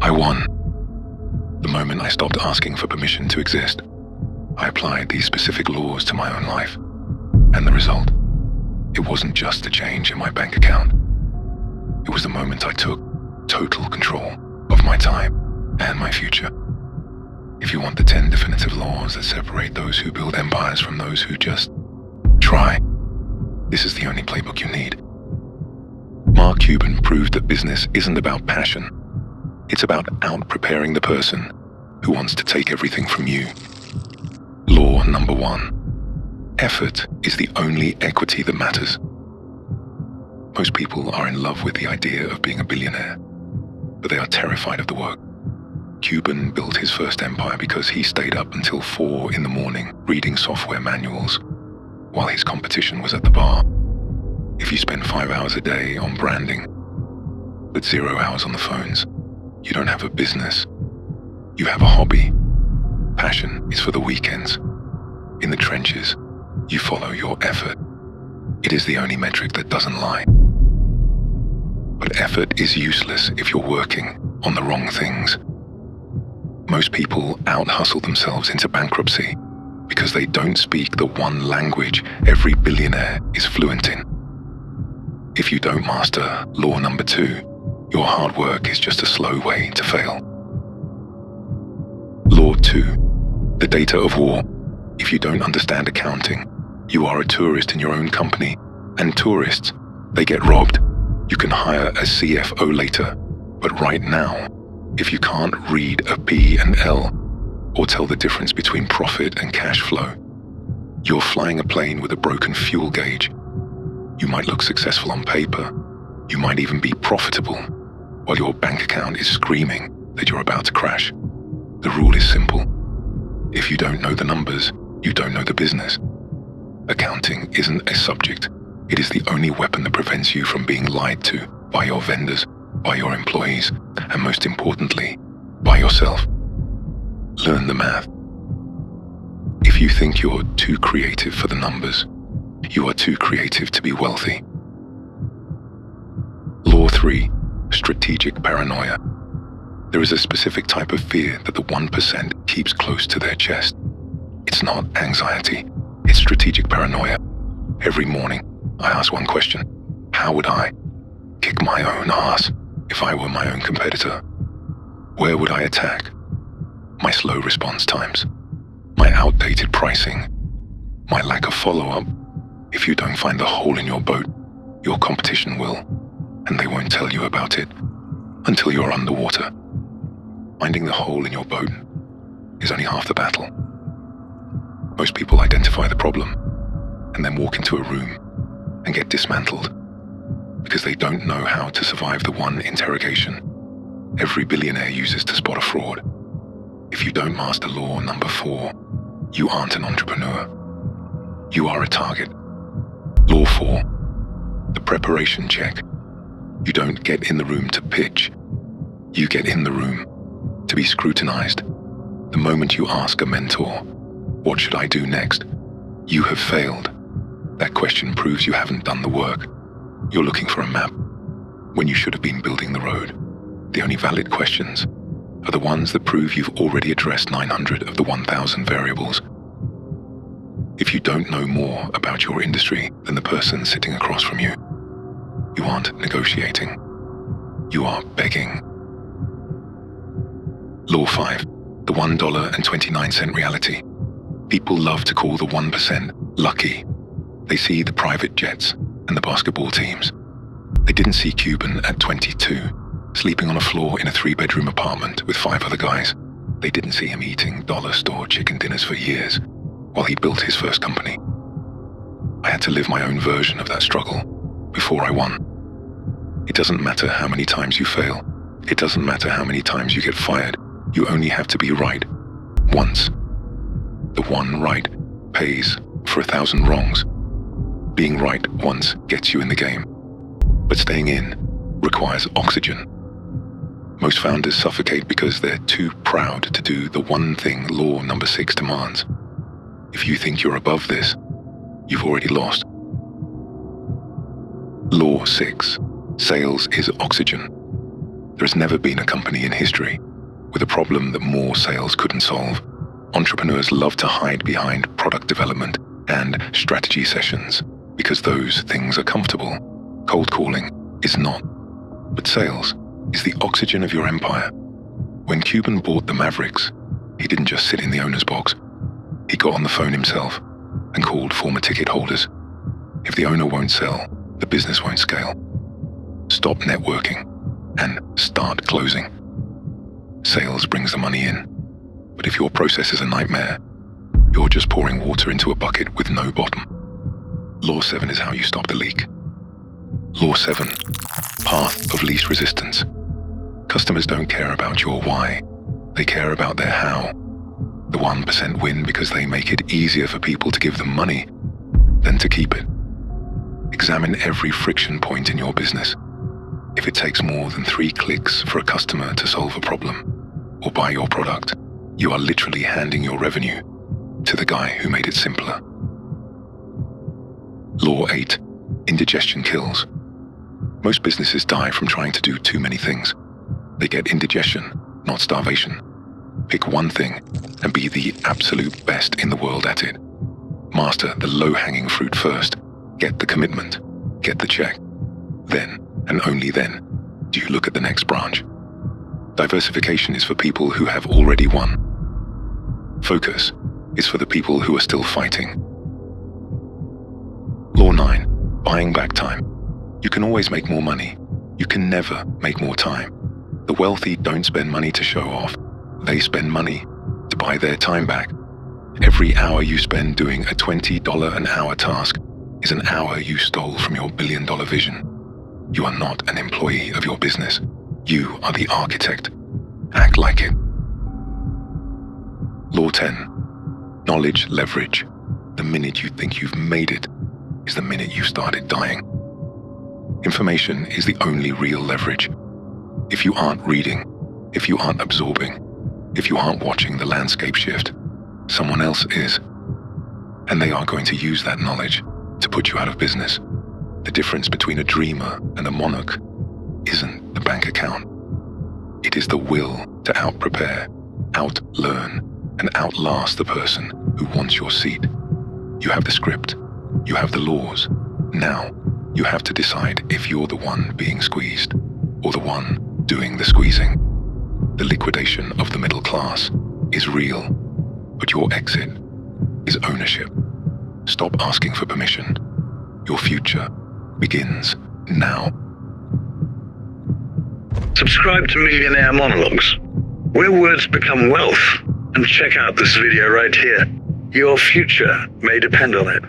I won. The moment I stopped asking for permission to exist, I applied these specific laws to my own life. And the result? It wasn't just a change in my bank account. It was the moment I took total control of my time and my future. If you want the 10 definitive laws that separate those who build empires from those who just try, this is the only playbook you need. Mark Cuban proved that business isn't about passion. It's about out-preparing the person who wants to take everything from you. Law number 1. Effort is the only equity that matters. Most people are in love with the idea of being a billionaire, but they are terrified of the work. Cuban built his first empire because he stayed up until 4 a.m. reading software manuals while his competition was at the bar. If you spend 5 hours a day on branding, but 0 hours on the phones, you don't have a business. You have a hobby. Passion is for the weekends. In the trenches, you follow your effort. It is the only metric that doesn't lie. But effort is useless if you're working on the wrong things. Most people out-hustle themselves into bankruptcy because they don't speak the one language every billionaire is fluent in. If you don't master law number 2, your hard work is just a slow way to fail. Law 2, the data of war. If you don't understand accounting, you are a tourist in your own company, and tourists, they get robbed. You can hire a CFO later, but right now, if you can't read a P&L or tell the difference between profit and cash flow, you're flying a plane with a broken fuel gauge. You might look successful on paper. You might even be profitable, while your bank account is screaming that you're about to crash. The rule is simple. If you don't know the numbers, you don't know the business. Accounting isn't a subject. It is the only weapon that prevents you from being lied to by your vendors, by your employees, and most importantly, by yourself. Learn the math. If you think you're too creative for the numbers, you are too creative to be wealthy. Law 3, strategic paranoia. There is a specific type of fear that the 1% keeps close to their chest. It's not anxiety, it's strategic paranoia. Every morning, I ask one question: how would I kick my own ass if I were my own competitor? Where would I attack? My slow response times, my outdated pricing, my lack of follow-up. If you don't find the hole in your boat, your competition will, and they won't tell you about it until you're underwater. Finding the hole in your boat is only half the battle. Most people identify the problem and then walk into a room and get dismantled because they don't know how to survive the one interrogation every billionaire uses to spot a fraud. If you don't master law number 4, you aren't an entrepreneur. You are a target. Law 4, the preparation check. You don't get in the room to pitch. You get in the room to be scrutinized. The moment you ask a mentor, what should I do next? You have failed. That question proves you haven't done the work. You're looking for a map when you should have been building the road. The only valid questions are the ones that prove you've already addressed 900 of the 1,000 variables. If you don't know more about your industry than the person sitting across from you, you aren't negotiating. You are begging. Law 5, the $1.29 reality. People love to call the 1% lucky. They see the private jets and the basketball teams. They didn't see Cuban at 22, sleeping on a floor in a 3-bedroom apartment with 5 other guys. They didn't see him eating dollar store chicken dinners for years while he built his first company. I had to live my own version of that struggle before I won. It doesn't matter how many times you fail. It doesn't matter how many times you get fired. You only have to be right once. The one right pays for 1,000 wrongs. Being right once gets you in the game, but staying in requires oxygen. Most founders suffocate because they're too proud to do the one thing law number 6 demands. If you think you're above this, you've already lost. Law 6, sales is oxygen. There has never been a company in history with a problem that more sales couldn't solve. Entrepreneurs love to hide behind product development and strategy sessions because those things are comfortable. Cold calling is not. But sales is the oxygen of your empire. When Cuban bought the Mavericks, he didn't just sit in the owner's box. He got on the phone himself and called former ticket holders. If the owner won't sell, the business won't scale. Stop networking and start closing. Sales brings the money in, but if your process is a nightmare, you're just pouring water into a bucket with no bottom. Law 7 is how you stop the leak. Law 7, path of least resistance. Customers don't care about your why, they care about their how. The 1% win because they make it easier for people to give them money than to keep it. Examine every friction point in your business. If it takes more than 3 clicks for a customer to solve a problem or buy your product, you are literally handing your revenue to the guy who made it simpler. Law 8, indigestion kills. Most businesses die from trying to do too many things. They get indigestion, not starvation. Pick one thing and be the absolute best in the world at it. Master the low-hanging fruit first. Get the commitment. Get the check. Then, and only then, do you look at the next branch. Diversification is for people who have already won. Focus is for the people who are still fighting. Law 9, buying back time. You can always make more money. You can never make more time. The wealthy don't spend money to show off. They spend money to buy their time back. Every hour you spend doing a $20 an hour task is an hour you stole from your billion-dollar vision. You are not an employee of your business. You are the architect. Act like it. Law 10. Knowledge leverage. The minute you think you've made it is the minute you started dying. Information is the only real leverage. If you aren't reading, if you aren't absorbing, if you aren't watching the landscape shift, someone else is. And they are going to use that knowledge to put you out of business. The difference between a dreamer and a monarch isn't the bank account. It is the will to out-prepare, out-learn, and outlast the person who wants your seat. You have the script. You have the laws. Now, you have to decide if you're the one being squeezed or the one doing the squeezing. The liquidation of the middle class is real, but your exit is ownership. Stop asking for permission. Your future begins now. Subscribe to Millionaire Monologues, where words become wealth, and check out this video right here. Your future may depend on it.